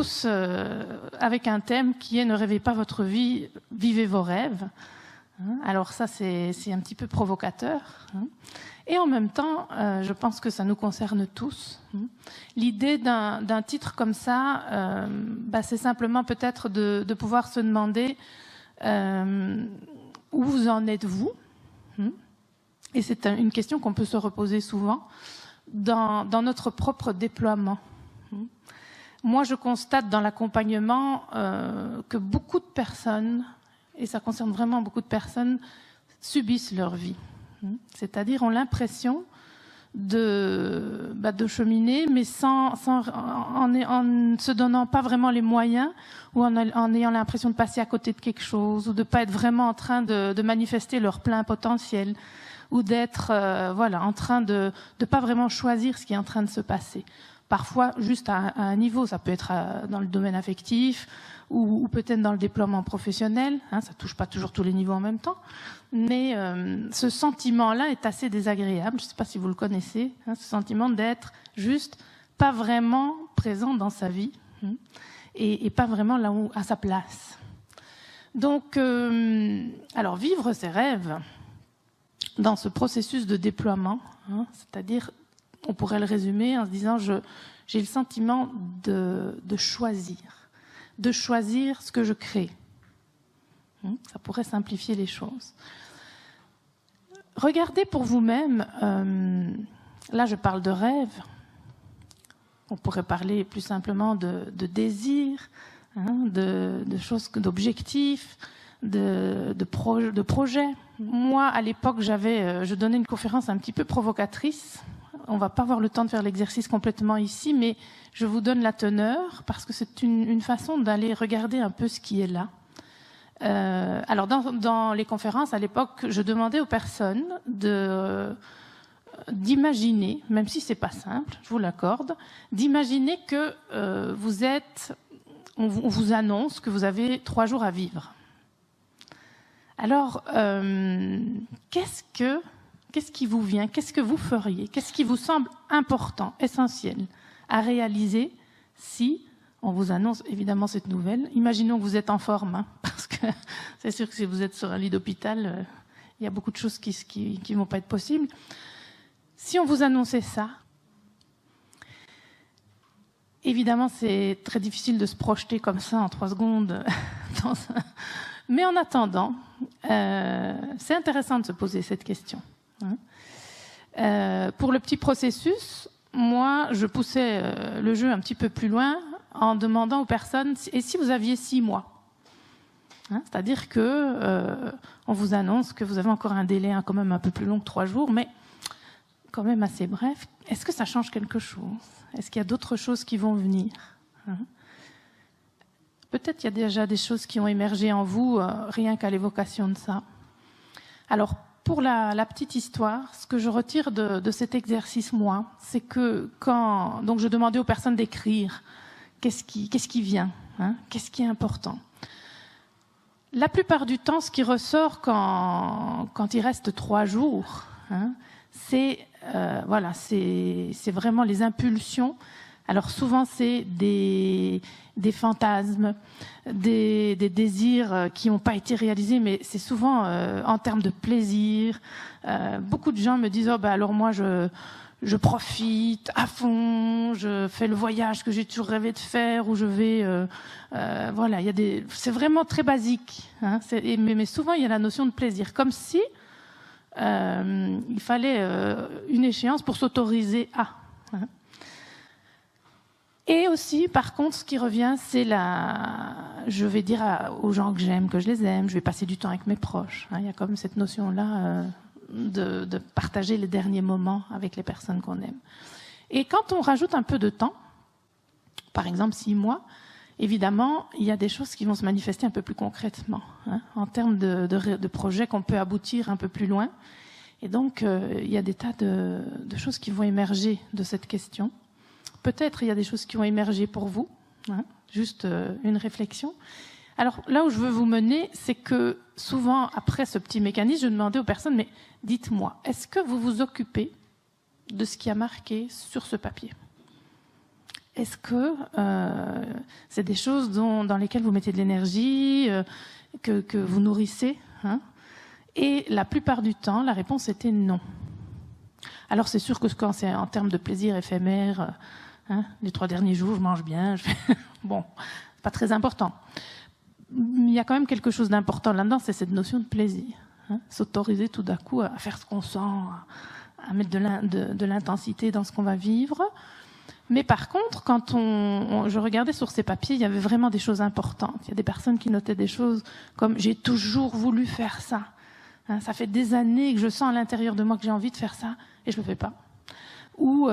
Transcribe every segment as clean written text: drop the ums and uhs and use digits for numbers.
tous avec un thème qui est « Ne rêvez pas votre vie, vivez vos rêves ». Alors ça, c'est un petit peu provocateur. Et en même temps, je pense que ça nous concerne tous. L'idée d'un titre comme ça, c'est simplement peut-être de pouvoir se demander où vous en êtes-vous. Et c'est une question qu'on peut se reposer souvent dans notre propre déploiement. Moi, je constate dans l'accompagnement que beaucoup de personnes, et ça concerne vraiment beaucoup de personnes, subissent leur vie. C'est-à-dire ont l'impression de cheminer, mais en ne se donnant pas vraiment les moyens, ou en ayant l'impression de passer à côté de quelque chose, ou de ne pas être vraiment en train de manifester leur plein potentiel, ou d'être en train de ne pas vraiment choisir ce qui est en train de se passer. Parfois, juste à un niveau, ça peut être dans le domaine affectif, ou peut-être dans le déploiement professionnel. Ça touche pas toujours tous les niveaux en même temps. Mais ce sentiment-là est assez désagréable. Je ne sais pas si vous le connaissez, ce sentiment d'être juste pas vraiment présent dans sa vie et pas vraiment là où à sa place. Donc, alors vivre ses rêves dans ce processus de déploiement, c'est-à-dire, on pourrait le résumer en se disant j'ai le sentiment de choisir ce que je crée. Ça pourrait simplifier les choses. Regardez pour vous-même, là je parle de rêve, on pourrait parler plus simplement de désir, de choses, d'objectifs, de projets. Moi, à l'époque, je donnais une conférence un petit peu provocatrice. On ne va pas avoir le temps de faire l'exercice complètement ici, mais je vous donne la teneur parce que c'est une façon d'aller regarder un peu ce qui est là. Alors, dans les conférences, à l'époque, je demandais aux personnes d'imaginer, même si c'est pas simple, je vous l'accorde, d'imaginer que on vous annonce que vous avez 3 jours à vivre. Alors, qu'est-ce qui vous vient? Qu'est-ce que vous feriez? Qu'est-ce qui vous semble important, essentiel à réaliser si on vous annonce évidemment cette nouvelle? Imaginons que vous êtes en forme, parce que c'est sûr que si vous êtes sur un lit d'hôpital, il y a beaucoup de choses qui vont pas être possibles. Si on vous annonçait ça, évidemment c'est très difficile de se projeter comme ça en 3 secondes. Mais en attendant, c'est intéressant de se poser cette question. Pour le petit processus, moi, je poussais le jeu un petit peu plus loin en demandant aux personnes « Et si vous aviez 6 mois ?» C'est-à-dire que on vous annonce que vous avez encore un délai quand même un peu plus long que 3 jours, mais quand même assez bref. Est-ce que ça change quelque chose? Est-ce qu'il y a d'autres choses qui vont venir? Peut-être qu'il y a déjà des choses qui ont émergé en vous, rien qu'à l'évocation de ça. Alors, pour la petite histoire, ce que je retire de cet exercice, moi, c'est que donc je demandais aux personnes d'écrire qu'est-ce qui vient, qu'est-ce qui est important. La plupart du temps, ce qui ressort quand il reste 3 jours, c'est vraiment les impulsions. Alors souvent, c'est des fantasmes, des désirs qui n'ont pas été réalisés, mais c'est souvent en termes de plaisir. Beaucoup de gens me disent alors moi, je profite à fond, je fais le voyage que j'ai toujours rêvé de faire, ou je vais... c'est vraiment très basique. Mais souvent, il y a la notion de plaisir, comme si il fallait une échéance pour s'autoriser à... Et aussi, par contre, ce qui revient, c'est je vais dire aux gens que j'aime, que je les aime, je vais passer du temps avec mes proches. Il y a comme cette notion-là de partager les derniers moments avec les personnes qu'on aime. Et quand on rajoute un peu de temps, par exemple 6 mois, évidemment, il y a des choses qui vont se manifester un peu plus concrètement, en termes de projets qu'on peut aboutir un peu plus loin. Et donc, il y a des tas de choses qui vont émerger de cette question. Peut-être il y a des choses qui ont émergé pour vous, juste une réflexion. Alors là où je veux vous mener, c'est que souvent, après ce petit mécanisme, je demandais aux personnes, mais dites-moi, est-ce que vous vous occupez de ce qui a marqué sur ce papier? Est-ce que c'est des choses dans lesquelles vous mettez de l'énergie, que vous nourrissez, hein? Et la plupart du temps, la réponse était non. Alors c'est sûr que quand c'est en termes de plaisir éphémère, hein, les 3 derniers jours, je mange bien, bon, c'est pas très important. Il y a quand même quelque chose d'important là-dedans, c'est cette notion de plaisir. Hein, s'autoriser tout d'un coup à faire ce qu'on sent, à mettre de l'intensité dans ce qu'on va vivre. Mais par contre, quand je regardais sur ces papiers, il y avait vraiment des choses importantes. Il y a des personnes qui notaient des choses comme « j'ai toujours voulu faire ça ». Ça fait des années que je sens à l'intérieur de moi que j'ai envie de faire ça et je le fais pas. Ou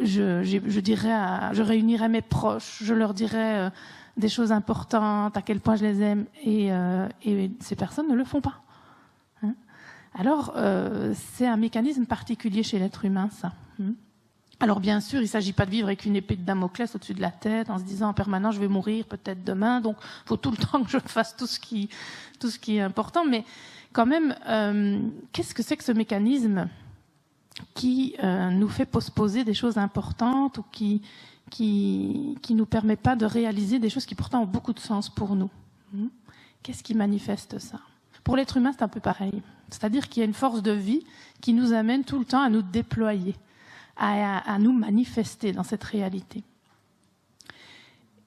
je réunirais mes proches, je leur dirais des choses importantes, à quel point je les aime, et ces personnes ne le font pas. Hein? Alors, c'est un mécanisme particulier chez l'être humain, ça. Alors bien sûr, il ne s'agit pas de vivre avec une épée de Damoclès au-dessus de la tête en se disant en permanence je vais mourir peut-être demain, donc il faut tout le temps que je fasse tout ce qui est important. Mais quand même, qu'est-ce que c'est que ce mécanisme qui nous fait postposer des choses importantes ou qui nous permet pas de réaliser des choses qui pourtant ont beaucoup de sens pour nous? Qu'est-ce qui manifeste ça? Pour l'être humain, c'est un peu pareil. C'est-à-dire qu'il y a une force de vie qui nous amène tout le temps à nous déployer, à nous manifester dans cette réalité.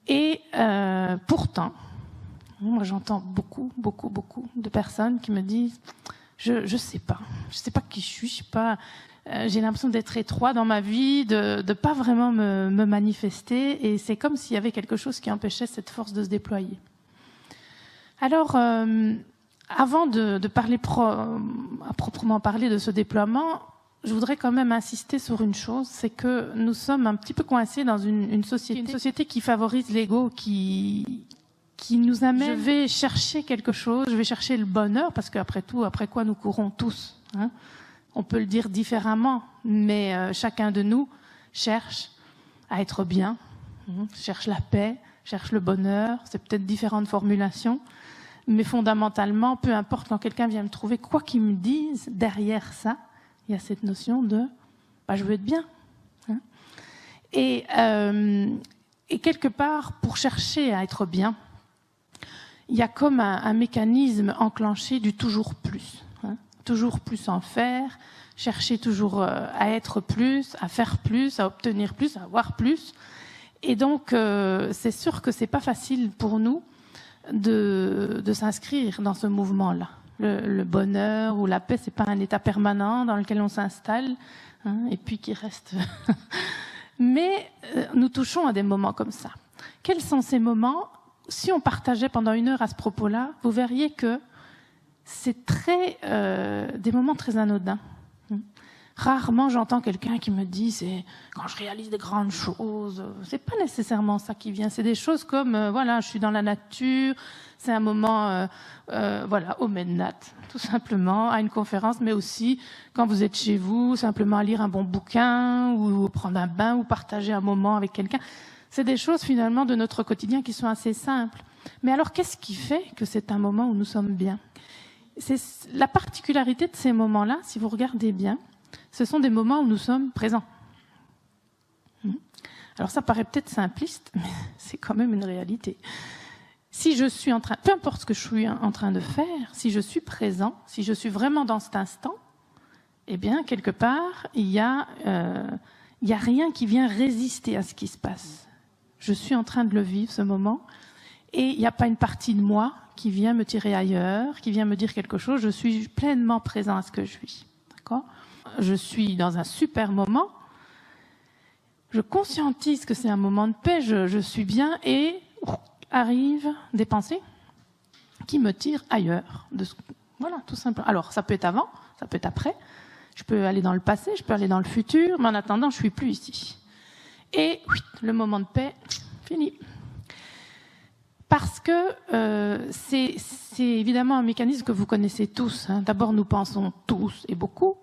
Et pourtant, moi j'entends beaucoup de personnes qui me disent je sais pas qui je suis, j'ai l'impression d'être étroit dans ma vie, de pas vraiment me manifester, et c'est comme s'il y avait quelque chose qui empêchait cette force de se déployer. Alors, avant de parler à proprement parler de ce déploiement, je voudrais quand même insister sur une chose, c'est que nous sommes un petit peu coincés dans une société qui favorise l'ego, qui nous amène. Je vais chercher quelque chose, je vais chercher le bonheur, parce qu'après tout, après quoi nous courons tous, hein? On peut le dire différemment, mais chacun de nous cherche à être bien, cherche la paix, cherche le bonheur, c'est peut-être différentes formulations, mais fondamentalement, peu importe quand quelqu'un vient me trouver, quoi qu'il me dise, derrière ça, il y a cette notion de je veux être bien. Hein. Et quelque part, pour chercher à être bien, il y a comme un mécanisme enclenché du toujours plus. Hein. Toujours plus en faire, chercher toujours à être plus, à faire plus, à obtenir plus, à avoir plus. Et donc, c'est sûr que c'est pas facile pour nous de s'inscrire dans ce mouvement-là. Le bonheur ou la paix, c'est pas un état permanent dans lequel on s'installe, hein, et puis qui reste. Mais nous touchons à des moments comme ça. Quels sont ces moments? Si on partageait pendant 1 heure à ce propos-là, vous verriez que c'est des moments très anodins. Rarement j'entends quelqu'un qui me dit c'est quand je réalise des grandes choses. C'est pas nécessairement ça qui vient. C'est des choses comme je suis dans la nature. C'est un moment au Mednat, tout simplement, à une conférence, mais aussi quand vous êtes chez vous, simplement à lire un bon bouquin ou prendre un bain ou partager un moment avec quelqu'un. C'est des choses finalement de notre quotidien qui sont assez simples. Mais alors qu'est-ce qui fait que c'est un moment où nous sommes bien? C'est la particularité de ces moments-là, si vous regardez bien, ce sont des moments où nous sommes présents. Alors ça paraît peut-être simpliste, mais c'est quand même une réalité. Si je suis peu importe ce que je suis en train de faire, si je suis présent, si je suis vraiment dans cet instant, eh bien, quelque part, il y a rien qui vient résister à ce qui se passe. Je suis en train de le vivre, ce moment, et il n'y a pas une partie de moi qui vient me tirer ailleurs, qui vient me dire quelque chose. Je suis pleinement présent à ce que je vis. D'accord ? Je suis dans un super moment. Je conscientise que c'est un moment de paix, je suis bien, et arrivent des pensées qui me tirent ailleurs. Voilà, tout simplement. Alors, ça peut être avant, ça peut être après. Je peux aller dans le passé, je peux aller dans le futur, mais en attendant, je suis plus ici. Et le moment de paix, fini. Parce que c'est évidemment un mécanisme que vous connaissez tous. Hein. D'abord, nous pensons tous et beaucoup.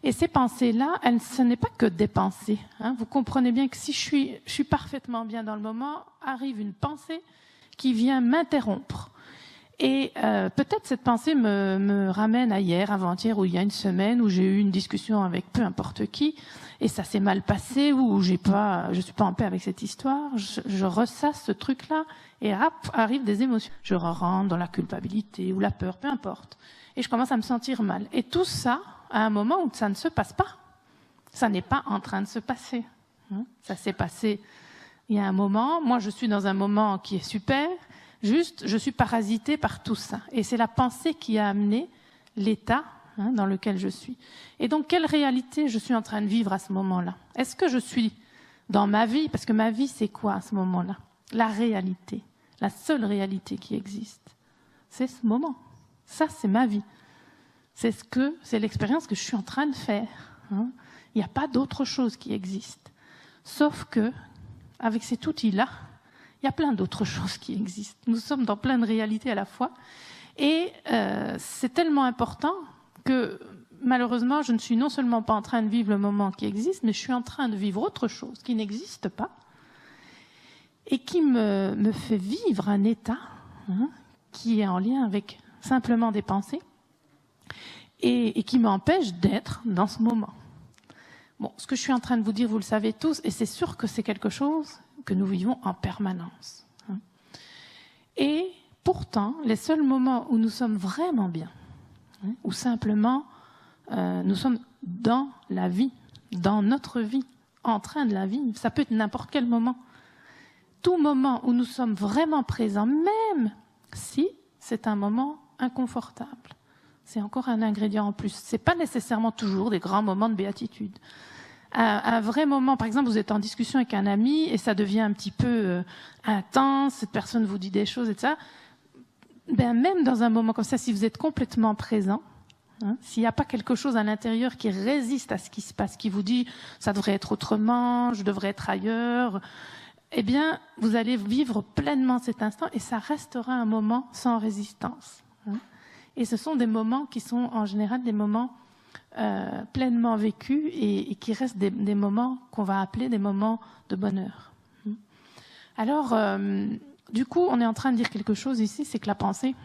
Et ces pensées-là, ce n'est pas que des pensées. Hein. Vous comprenez bien que si je suis parfaitement bien dans le moment, arrive une pensée qui vient m'interrompre. Et peut-être cette pensée me ramène à hier, avant-hier, ou il y a une semaine, où j'ai eu une discussion avec peu importe qui, et ça s'est mal passé, ou je suis pas en paix avec cette histoire. Je ressasse ce truc-là, et hop, arrivent des émotions. Je rentre dans la culpabilité ou la peur, peu importe. Et je commence à me sentir mal. Et tout ça, à un moment où ça ne se passe pas. Ça n'est pas en train de se passer. Ça s'est passé il y a un moment. Moi, je suis dans un moment qui est super. Juste, je suis parasitée par tout ça. Et c'est la pensée qui a amené l'état dans lequel je suis. Et donc, quelle réalité je suis en train de vivre à ce moment-là? Est-ce que je suis dans ma vie? Parce que ma vie, c'est quoi à ce moment-là? La réalité. La seule réalité qui existe. C'est ce moment. Ça, c'est ma vie. C'est l'expérience que je suis en train de faire. Il n'y a pas d'autre chose qui existe. Sauf que, avec cet outil-là, il y a plein d'autres choses qui existent. Nous sommes dans plein de réalités à la fois. Et c'est tellement important que, malheureusement, je ne suis non seulement pas en train de vivre le moment qui existe, mais je suis en train de vivre autre chose qui n'existe pas et qui me fait vivre un état qui est en lien avec simplement des pensées et qui m'empêche d'être dans ce moment. Bon, ce que je suis en train de vous dire, vous le savez tous, et c'est sûr que c'est quelque chose que nous vivons en permanence. Et pourtant, les seuls moments où nous sommes vraiment bien, où simplement nous sommes dans la vie, dans notre vie, en train de la vivre, ça peut être n'importe quel moment. Tout moment où nous sommes vraiment présents, même si c'est un moment inconfortable. C'est encore un ingrédient en plus. Ce n'est pas nécessairement toujours des grands moments de béatitude. Un vrai moment, par exemple, vous êtes en discussion avec un ami et ça devient un petit peu intense, cette personne vous dit des choses et tout ça. Ben, même dans un moment comme ça, si vous êtes complètement présent, s'il n'y a pas quelque chose à l'intérieur qui résiste à ce qui se passe, qui vous dit « ça devrait être autrement, je devrais être ailleurs », eh bien, vous allez vivre pleinement cet instant et ça restera un moment sans résistance. Et ce sont des moments qui sont en général des moments pleinement vécus et qui restent des moments qu'on va appeler des moments de bonheur. Alors, du coup, on est en train de dire quelque chose ici, c'est que la pensée,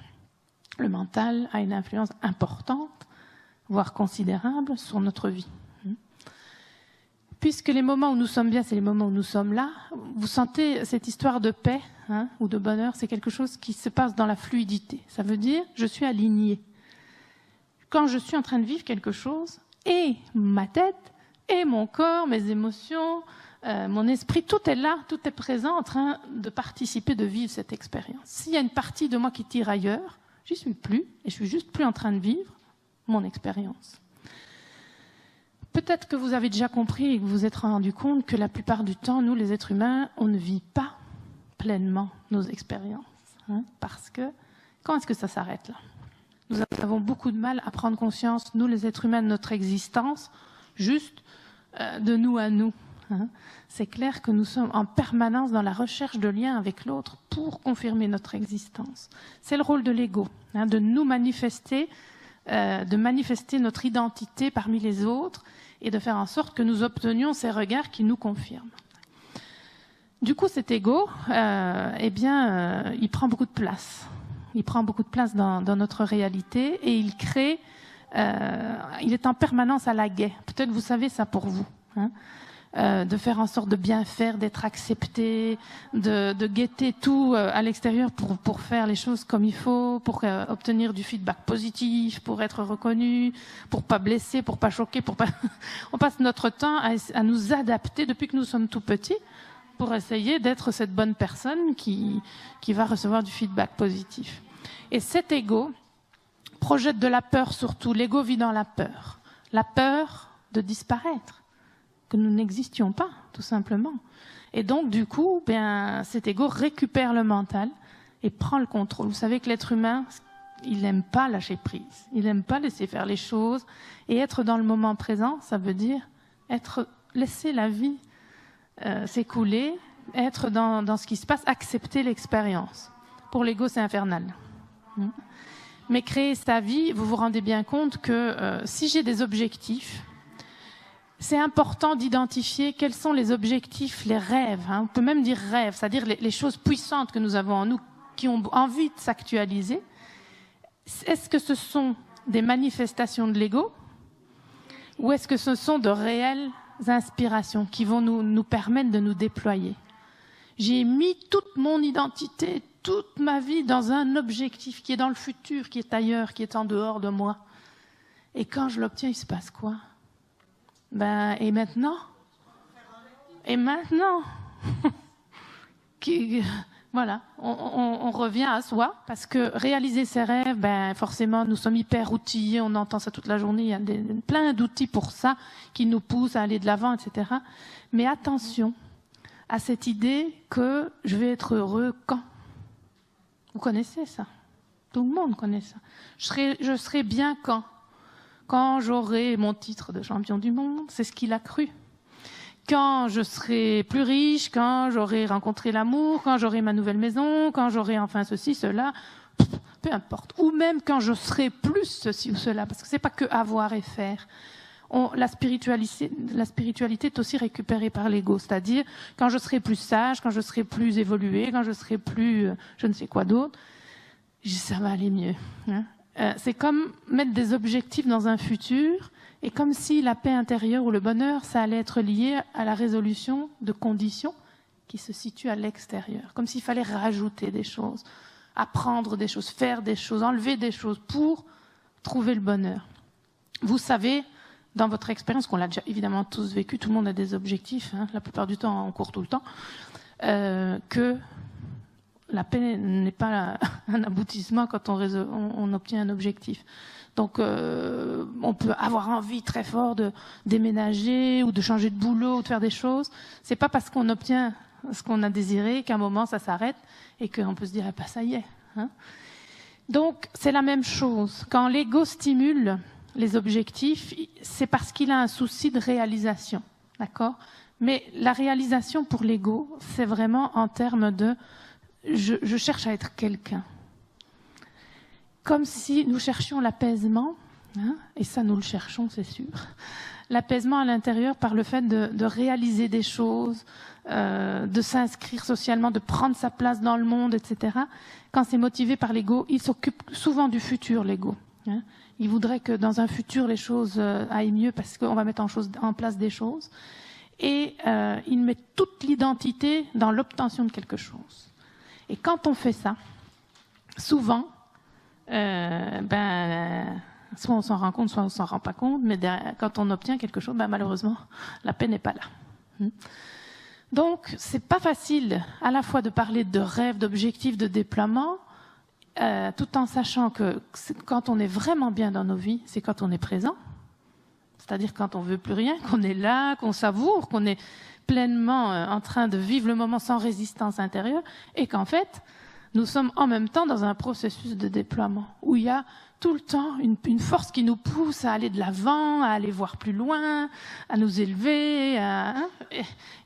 le mental, a une influence importante, voire considérable, sur notre vie. Puisque les moments où nous sommes bien, c'est les moments où nous sommes là, vous sentez cette histoire de paix ou de bonheur, c'est quelque chose qui se passe dans la fluidité. Ça veut dire, je suis alignée. Quand je suis en train de vivre quelque chose, et ma tête, et mon corps, mes émotions, mon esprit, tout est là, tout est présent, en train de participer, de vivre cette expérience. S'il y a une partie de moi qui tire ailleurs, j'y suis plus, et je suis juste plus en train de vivre mon expérience. Peut-être que vous avez déjà compris et que vous vous êtes rendu compte que la plupart du temps, nous, les êtres humains, on ne vit pas pleinement nos expériences. Parce que, quand est-ce que ça s'arrête là? Nous avons beaucoup de mal à prendre conscience, nous, les êtres humains, de notre existence, juste de nous à nous. C'est clair que nous sommes en permanence dans la recherche de liens avec l'autre pour confirmer notre existence. C'est le rôle de l'ego, de nous manifester, de manifester notre identité parmi les autres et de faire en sorte que nous obtenions ces regards qui nous confirment. Du coup, cet ego, il prend beaucoup de place. Il prend beaucoup de place dans notre réalité et il crée, il est en permanence à la guet. Peut-être vous savez ça pour vous. De faire en sorte de bien faire, d'être accepté, de guetter tout à l'extérieur pour faire les choses comme il faut, pour obtenir du feedback positif, pour être reconnu, pour pas blesser, pour pas choquer, pour pas. On passe notre temps à nous adapter depuis que nous sommes tout petits pour essayer d'être cette bonne personne qui va recevoir du feedback positif. Et cet ego projette de la peur surtout. L'ego vit dans la peur de disparaître, que nous n'existions pas, tout simplement. Et donc, du coup, cet ego récupère le mental et prend le contrôle. Vous savez que l'être humain, il n'aime pas lâcher prise. Il n'aime pas laisser faire les choses. Et être dans le moment présent, ça veut dire laisser la vie s'écouler, être dans ce qui se passe, accepter l'expérience. Pour l'ego, c'est infernal. Mais créer sa vie, vous vous rendez bien compte que si j'ai des objectifs, c'est important d'identifier quels sont les objectifs, les rêves. On peut même dire rêves, c'est-à-dire les choses puissantes que nous avons en nous, qui ont envie de s'actualiser. Est-ce que ce sont des manifestations de l'ego ou est-ce que ce sont de réelles inspirations qui vont nous permettre de nous déployer? J'ai mis toute mon identité, toute ma vie dans un objectif qui est dans le futur, qui est ailleurs, qui est en dehors de moi. Et quand je l'obtiens, il se passe quoi? Et maintenant? Voilà, on revient à soi, parce que réaliser ses rêves, forcément, nous sommes hyper outillés, on entend ça toute la journée, il y a plein d'outils pour ça, qui nous poussent à aller de l'avant, etc. Mais attention à cette idée que je vais être heureux quand? Vous connaissez ça? Tout le monde connaît ça. Je serai bien quand? Quand j'aurai mon titre de champion du monde, c'est ce qu'il a cru. Quand je serai plus riche, quand j'aurai rencontré l'amour, quand j'aurai ma nouvelle maison, quand j'aurai enfin ceci, cela, peu importe. Ou même quand je serai plus ceci ou cela, parce que c'est pas que avoir et faire. La spiritualité est aussi récupérée par l'ego, c'est-à-dire quand je serai plus sage, quand je serai plus évolué, quand je serai plus je ne sais quoi d'autre, ça va aller mieux. C'est comme mettre des objectifs dans un futur, et comme si la paix intérieure ou le bonheur, ça allait être lié à la résolution de conditions qui se situent à l'extérieur. Comme s'il fallait rajouter des choses, apprendre des choses, faire des choses, enlever des choses pour trouver le bonheur. Vous savez, dans votre expérience, qu'on l'a déjà évidemment tous vécu, tout le monde a des objectifs, la plupart du temps on court tout le temps, que la paix n'est pas un aboutissement quand on obtient un objectif. Donc on peut avoir envie très fort de déménager ou de changer de boulot ou de faire des choses. C'est pas parce qu'on obtient ce qu'on a désiré qu'à un moment ça s'arrête et qu'on peut se dire ça y est. Donc c'est la même chose. Quand l'ego stimule les objectifs, c'est parce qu'il a un souci de réalisation, d'accord? Mais la réalisation pour l'ego, c'est vraiment en termes de je cherche à être quelqu'un. Comme si nous cherchions l'apaisement, et ça nous le cherchons, c'est sûr. L'apaisement à l'intérieur par le fait de réaliser des choses, de s'inscrire socialement, de prendre sa place dans le monde, etc. Quand c'est motivé par l'ego, il s'occupe souvent du futur, l'ego. Il voudrait que dans un futur, les choses aillent mieux parce qu'on va mettre en place des choses. Et il met toute l'identité dans l'obtention de quelque chose. Et quand on fait ça, souvent, soit on s'en rend compte, soit on s'en rend pas compte, mais quand on obtient quelque chose, malheureusement, la paix n'est pas là. Donc, c'est pas facile à la fois de parler de rêve, d'objectifs, de déploiement, tout en sachant que quand on est vraiment bien dans nos vies, c'est quand on est présent. C'est-à-dire quand on veut plus rien, qu'on est là, qu'on savoure, qu'on est pleinement en train de vivre le moment sans résistance intérieure, et qu'en fait, nous sommes en même temps dans un processus de déploiement où il y a tout le temps une force qui nous pousse à aller de l'avant, à aller voir plus loin, à nous élever,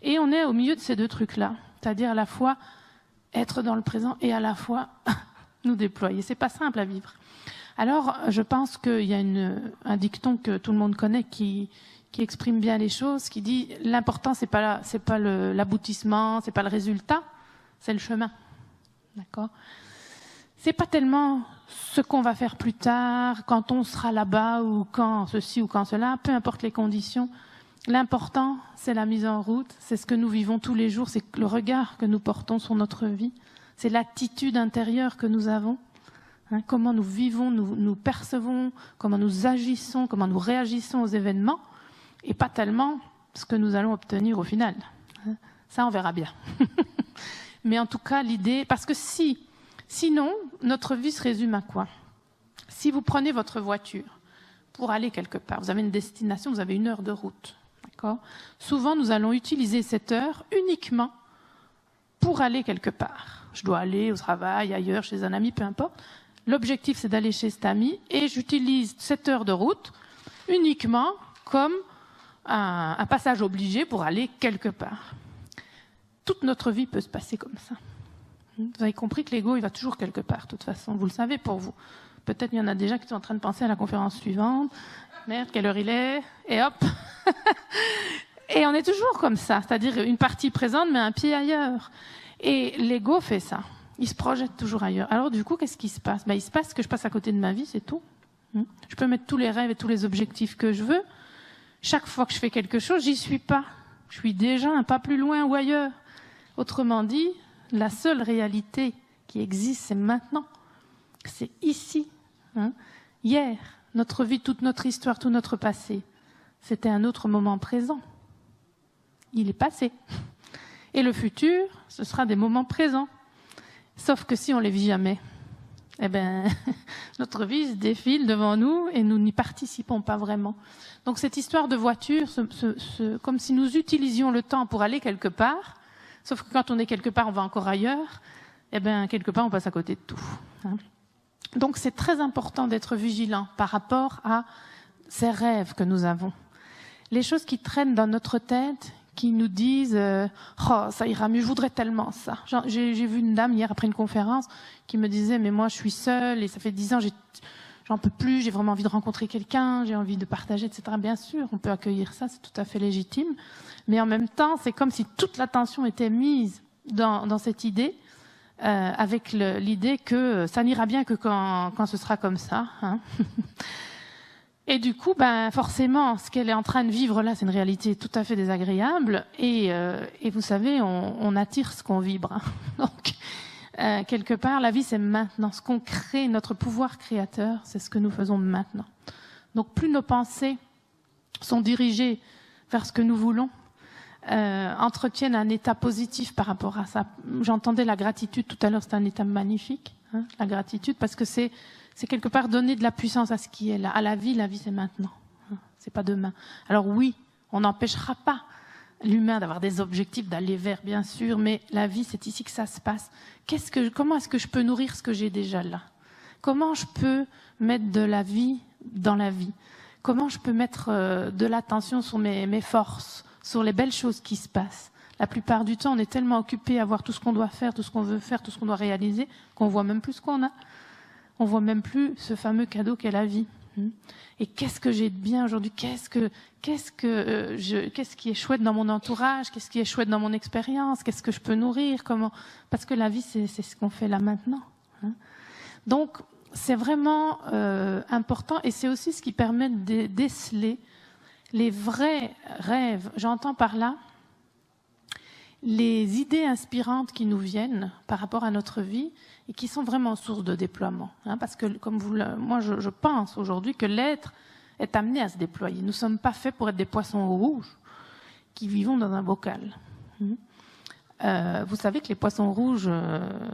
et on est au milieu de ces deux trucs-là, c'est-à-dire à la fois être dans le présent et à la fois nous déployer. C'est pas simple à vivre. Alors, je pense qu'il y a un dicton que tout le monde connaît qui exprime bien les choses, qui dit l'important c'est pas l'aboutissement, c'est pas le résultat, c'est le chemin. D'accord? C'est pas tellement ce qu'on va faire plus tard, quand on sera là-bas, ou quand ceci ou quand cela, peu importe les conditions. L'important, c'est la mise en route, c'est ce que nous vivons tous les jours, c'est le regard que nous portons sur notre vie, c'est l'attitude intérieure que nous avons, comment nous vivons, nous percevons, comment nous agissons, comment nous réagissons aux événements, et pas tellement ce que nous allons obtenir au final. Ça, on verra bien. Mais en tout cas, l'idée... Parce que sinon, notre vie se résume à quoi? Si vous prenez votre voiture pour aller quelque part, vous avez une destination, vous avez 1 heure de route. D'accord? Souvent, nous allons utiliser cette heure uniquement pour aller quelque part. Je dois aller au travail, ailleurs, chez un ami, peu importe. L'objectif, c'est d'aller chez cet ami et j'utilise cette heure de route uniquement comme un passage obligé pour aller quelque part. Toute notre vie peut se passer comme ça. Vous avez compris que l'ego, il va toujours quelque part, de toute façon. Vous le savez pour vous. Peut-être il y en a déjà qui sont en train de penser à la conférence suivante. Merde, quelle heure il est? Et hop. Et on est toujours comme ça. C'est-à-dire une partie présente, mais un pied ailleurs. Et l'ego fait ça. Il se projette toujours ailleurs. Alors du coup, qu'est-ce qui se passe? Il se passe que je passe à côté de ma vie, c'est tout. Je peux mettre tous les rêves et tous les objectifs que je veux. Chaque fois que je fais quelque chose, j'y suis pas. Je suis déjà un pas plus loin ou ailleurs. Autrement dit, la seule réalité qui existe, c'est maintenant. C'est ici. Hier, notre vie, toute notre histoire, tout notre passé, c'était un autre moment présent. Il est passé. Et le futur, ce sera des moments présents. Sauf que si on ne les vit jamais, notre vie se défile devant nous et nous n'y participons pas vraiment. Donc cette histoire de voiture, comme si nous utilisions le temps pour aller quelque part, sauf que quand on est quelque part, on va encore ailleurs, quelque part, on passe à côté de tout. Donc c'est très important d'être vigilant par rapport à ces rêves que nous avons. Les choses qui traînent dans notre tête, qui nous disent « Oh, ça ira mieux, je voudrais tellement ça ». J'ai vu une dame hier après une conférence qui me disait « Mais moi, je suis seule et ça fait 10 ans, j'en peux plus, j'ai vraiment envie de rencontrer quelqu'un, j'ai envie de partager, etc. » Bien sûr, on peut accueillir ça, c'est tout à fait légitime. Mais en même temps, c'est comme si toute l'attention était mise dans cette idée, avec l'idée que ça n'ira bien que quand ce sera comme ça. Et du coup, forcément, ce qu'elle est en train de vivre là, c'est une réalité tout à fait désagréable. Et vous savez, on attire ce qu'on vibre. Donc, quelque part, la vie, c'est maintenant. Ce qu'on crée, notre pouvoir créateur, c'est ce que nous faisons maintenant. Donc, plus nos pensées sont dirigées vers ce que nous voulons, entretiennent un état positif par rapport à ça. J'entendais la gratitude tout à l'heure, c'est un état magnifique, la gratitude, parce que c'est quelque part donner de la puissance à ce qui est là. À la vie c'est maintenant. C'est pas demain. Alors oui, on n'empêchera pas l'humain d'avoir des objectifs, d'aller vers, bien sûr, mais la vie, c'est ici que ça se passe. Comment est-ce que je peux nourrir ce que j'ai déjà là? Comment je peux mettre de la vie dans la vie? Comment je peux mettre de l'attention sur mes forces, sur les belles choses qui se passent? La plupart du temps, on est tellement occupé à voir tout ce qu'on doit faire, tout ce qu'on veut faire, tout ce qu'on doit réaliser, qu'on voit même plus ce qu'on a. On voit même plus ce fameux cadeau qu'est la vie. Et qu'est-ce que j'ai de bien aujourd'hui? Qu'est-ce qui est chouette dans mon entourage? Qu'est-ce qui est chouette dans mon expérience? Qu'est-ce que je peux nourrir? Comment? Parce que la vie, c'est ce qu'on fait là maintenant. Donc, c'est vraiment important, et c'est aussi ce qui permet de déceler les vrais rêves. J'entends par là les idées inspirantes qui nous viennent par rapport à notre vie et qui sont vraiment source de déploiement. Parce que, moi, je pense aujourd'hui que l'être est amené à se déployer. Nous ne sommes pas faits pour être des poissons rouges qui vivons dans un bocal. Vous savez que les poissons rouges,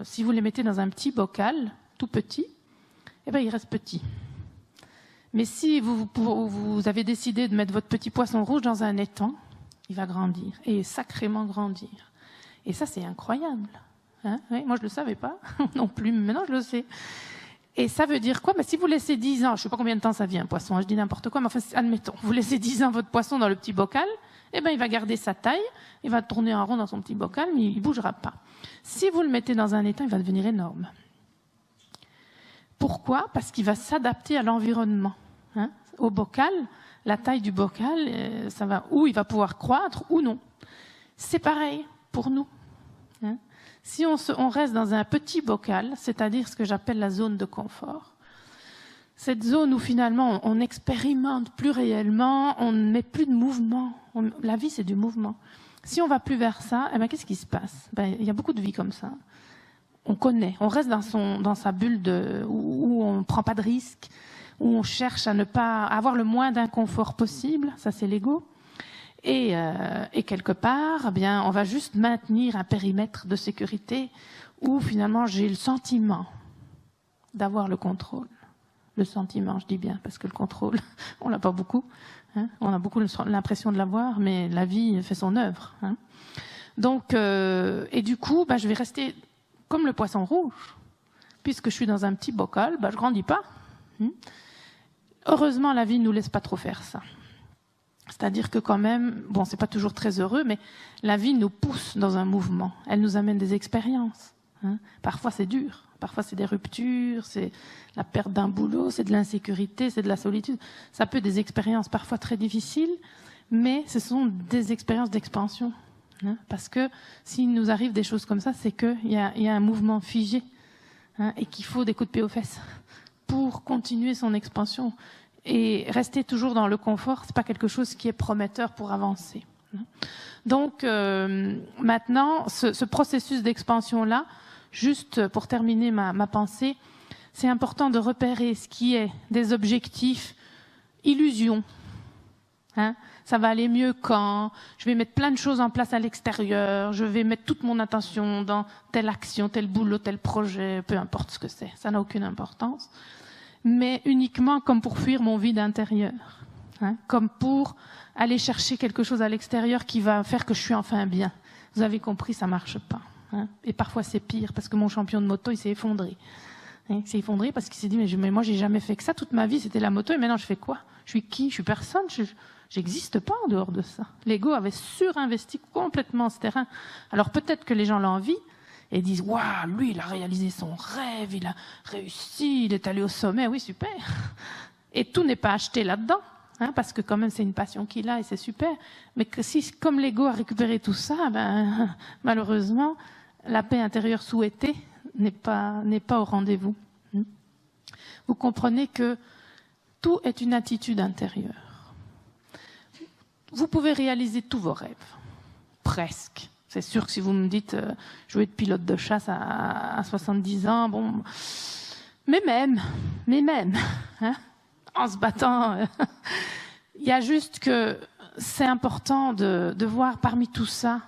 si vous les mettez dans un petit bocal, tout petit, ils restent petits. Mais si vous avez décidé de mettre votre petit poisson rouge dans un étang, il va grandir, et sacrément grandir. Et ça, c'est incroyable. Oui, moi, je ne le savais pas non plus, mais maintenant, je le sais. Et ça veut dire quoi? Si vous laissez 10 ans, je ne sais pas combien de temps ça vit un poisson, je dis n'importe quoi, mais enfin, admettons, vous laissez 10 ans votre poisson dans le petit bocal, il va garder sa taille, il va tourner en rond dans son petit bocal, mais il ne bougera pas. Si vous le mettez dans un étang, il va devenir énorme. Pourquoi? Parce qu'il va s'adapter à l'environnement. Au bocal, la taille du bocal, ça va, ou il va pouvoir croître ou non. C'est pareil pour nous. Si on reste dans un petit bocal, c'est-à-dire ce que j'appelle la zone de confort, cette zone où finalement on n'expérimente plus réellement, on ne met plus de mouvement. La vie, c'est du mouvement. Si on va plus vers ça, qu'est-ce qui se passe? Il y a beaucoup de vies comme ça. On connaît, on reste dans sa bulle où on ne prend pas de risques, où on cherche à ne pas avoir le moins d'inconfort possible, ça c'est l'ego. Et quelque part, on va juste maintenir un périmètre de sécurité où finalement j'ai le sentiment d'avoir le contrôle. Le sentiment, je dis bien, parce que le contrôle, on l'a pas beaucoup. On a beaucoup l'impression de l'avoir, mais la vie fait son œuvre. Donc, et du coup, je vais rester comme le poisson rouge, puisque je suis dans un petit bocal, je grandis pas. Heureusement, la vie ne nous laisse pas trop faire ça. C'est-à-dire que quand même, c'est pas toujours très heureux, mais la vie nous pousse dans un mouvement. Elle nous amène des expériences. Parfois c'est dur, parfois c'est des ruptures, c'est la perte d'un boulot, c'est de l'insécurité, c'est de la solitude. Ça peut être des expériences parfois très difficiles, mais ce sont des expériences d'expansion. hein, parce que s'il nous arrive des choses comme ça, c'est qu'il y a un mouvement figé, hein, et qu'il faut des coups de pied aux fesses pour continuer son expansion. Et rester toujours dans le confort, c'est pas quelque chose qui est prometteur pour avancer. Donc maintenant, ce processus d'expansion-là, juste pour terminer ma pensée, c'est important de repérer ce qui est des objectifs illusions. Hein, ça va aller mieux quand je vais mettre plein de choses en place à l'extérieur, je vais mettre toute mon attention dans telle action, tel boulot, tel projet, peu importe ce que c'est, ça n'a aucune importance. Mais uniquement comme pour fuir mon vide intérieur, hein, comme pour aller chercher quelque chose à l'extérieur qui va faire que je suis enfin bien. Vous avez compris, ça marche pas. Hein. Et parfois c'est pire, parce que mon champion de moto, il s'est effondré. Il s'est effondré parce qu'il s'est dit, mais moi j'ai jamais fait que ça, toute ma vie c'était la moto, et maintenant je fais quoi? Je suis qui? Je suis personne, j'existe pas en dehors de ça. L'ego avait surinvesti complètement ce terrain. Alors peut-être que les gens l'envient, et disent, waouh, lui, il a réalisé son rêve, il a réussi, il est allé au sommet, oui, super. Et tout n'est pas acheté là-dedans, hein, parce que quand même, c'est une passion qu'il a et c'est super. Mais que si, comme l'ego a récupéré tout ça, ben, malheureusement, la paix intérieure souhaitée n'est pas au rendez-vous. Vous comprenez que tout est une attitude intérieure. Vous pouvez réaliser tous vos rêves, presque. C'est sûr que si vous me dites je veux être pilote de chasse à 70 ans, bon, mais même, hein, en se battant, il y a juste que c'est important de voir parmi tout ça,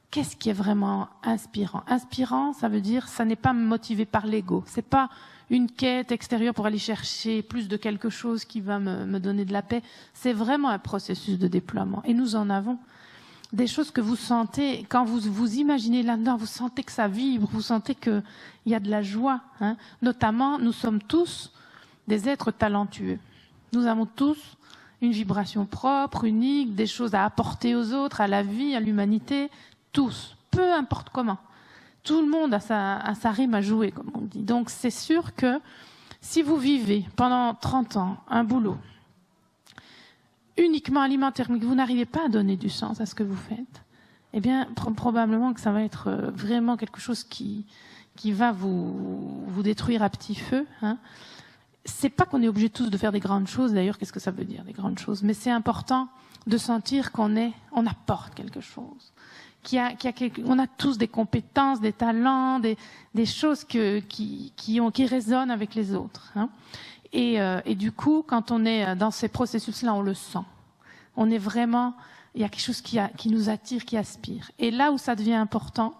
qu'est-ce qui est vraiment inspirant. Inspirant, ça veut dire, ça n'est pas motivé par l'ego, c'est pas une quête extérieure pour aller chercher plus de quelque chose qui va me donner de la paix, c'est vraiment un processus de déploiement, et nous en avons. Des choses que vous sentez, quand vous imaginez là-dedans, vous sentez que ça vibre, vous sentez qu'il y a de la joie. Hein. Notamment, nous sommes tous des êtres talentueux. Nous avons tous une vibration propre, unique, des choses à apporter aux autres, à la vie, à l'humanité, tous, peu importe comment. Tout le monde a sa rime à jouer, comme on dit. Donc c'est sûr que si vous vivez pendant 30 ans un boulot, uniquement alimentaire, mais que vous n'arrivez pas à donner du sens à ce que vous faites, eh bien, probablement que ça va être vraiment quelque chose qui va vous détruire à petit feu. Hein. C'est pas qu'on est obligé tous de faire des grandes choses, d'ailleurs, qu'est-ce que ça veut dire, des grandes choses? Mais c'est important de sentir qu'on apporte quelque chose. On a tous des compétences, des talents, des choses qui résonnent avec les autres. Hein. Et du coup, quand on est dans ces processus-là, on le sent. On est vraiment, il y a quelque chose qui nous attire, qui aspire. Et là où ça devient important,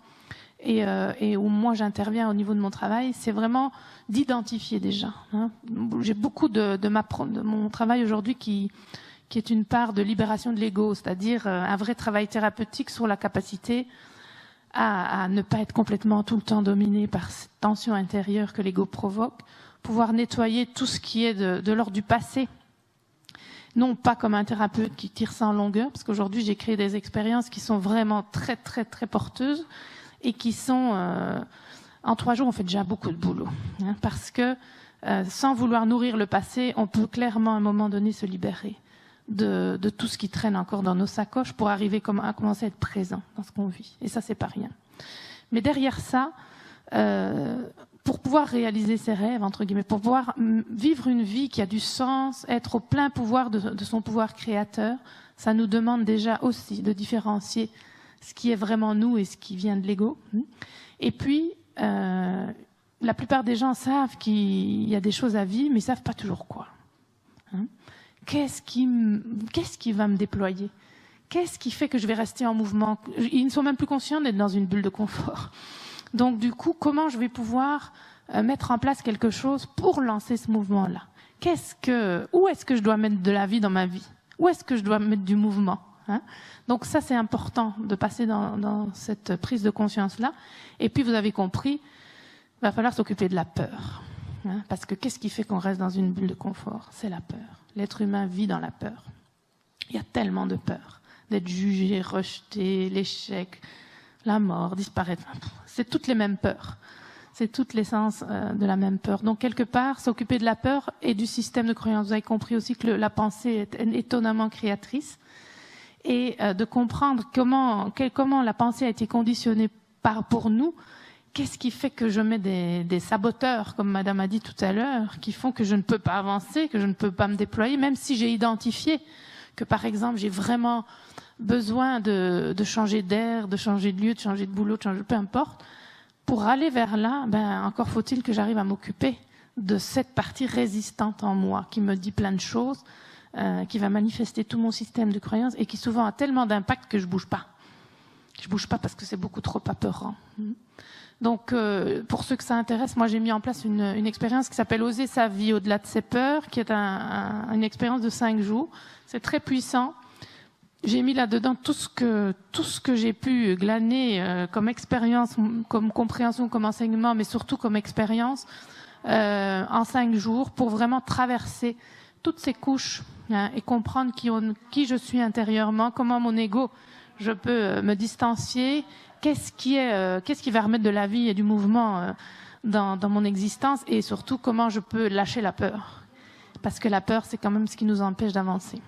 et où moi j'interviens au niveau de mon travail, c'est vraiment d'identifier déjà. Hein. J'ai beaucoup de mon travail aujourd'hui qui est une part de libération de l'ego, c'est-à-dire un vrai travail thérapeutique sur la capacité à ne pas être complètement tout le temps dominé par cette tension intérieure que l'ego provoque, pouvoir nettoyer tout ce qui est de l'ordre du passé, non pas comme un thérapeute qui tire ça en longueur, parce qu'aujourd'hui j'ai créé des expériences qui sont vraiment très très très porteuses et qui sont en 3 jours on fait déjà beaucoup de boulot, hein, parce que sans vouloir nourrir le passé, on peut clairement à un moment donné se libérer de tout ce qui traîne encore dans nos sacoches pour arriver à commencer à être présent dans ce qu'on vit, et ça c'est pas rien. Mais derrière ça, pour pouvoir réaliser ses rêves, entre guillemets, pour pouvoir vivre une vie qui a du sens, être au plein pouvoir de son pouvoir créateur, ça nous demande déjà aussi de différencier ce qui est vraiment nous et ce qui vient de l'ego. Et puis, la plupart des gens savent qu'il y a des choses à vivre, mais ils savent pas toujours quoi. Hein? Qu'est-ce qui va me déployer? Qu'est-ce qui fait que je vais rester en mouvement? Ils ne sont même plus conscients d'être dans une bulle de confort. Donc du coup, comment je vais pouvoir mettre en place quelque chose pour lancer ce mouvement-là? Où est-ce que je dois mettre de la vie dans ma vie? Où est-ce que je dois mettre du mouvement? Hein? Donc ça, c'est important de passer dans cette prise de conscience-là. Et puis, vous avez compris, il va falloir s'occuper de la peur. Hein? Parce que qu'est-ce qui fait qu'on reste dans une bulle de confort? C'est la peur. L'être humain vit dans la peur. Il y a tellement de peur. D'être jugé, rejeté, l'échec, la mort, disparaître. C'est toutes les mêmes peurs. C'est toute l'essence de la même peur. Donc, quelque part, s'occuper de la peur et du système de croyance. Vous avez compris aussi que la pensée est étonnamment créatrice. et de comprendre comment la pensée a été conditionnée pour nous. Qu'est-ce qui fait que je mets des saboteurs, comme Madame a dit tout à l'heure, qui font que je ne peux pas avancer, que je ne peux pas me déployer, même si j'ai identifié que, par exemple, j'ai vraiment besoin de changer d'air, de changer de lieu, de changer de boulot, de changer, peu importe. Pour aller vers là, encore faut-il que j'arrive à m'occuper de cette partie résistante en moi, qui me dit plein de choses, qui va manifester tout mon système de croyances et qui souvent a tellement d'impact que je bouge pas. Je bouge pas parce que c'est beaucoup trop apeurant. Donc, pour ceux que ça intéresse, moi j'ai mis en place une expérience qui s'appelle Oser sa vie au-delà de ses peurs, qui est une expérience de 5 jours. C'est très puissant. J'ai mis là-dedans tout ce que j'ai pu glaner comme expérience, comme compréhension, comme enseignement, mais surtout comme expérience en 5 jours pour vraiment traverser toutes ces couches et comprendre qui je suis intérieurement, comment mon ego, je peux me distancier. Qu'est-ce qui va remettre de la vie et du mouvement dans mon existence et surtout comment je peux lâcher la peur. Parce que la peur, c'est quand même ce qui nous empêche d'avancer.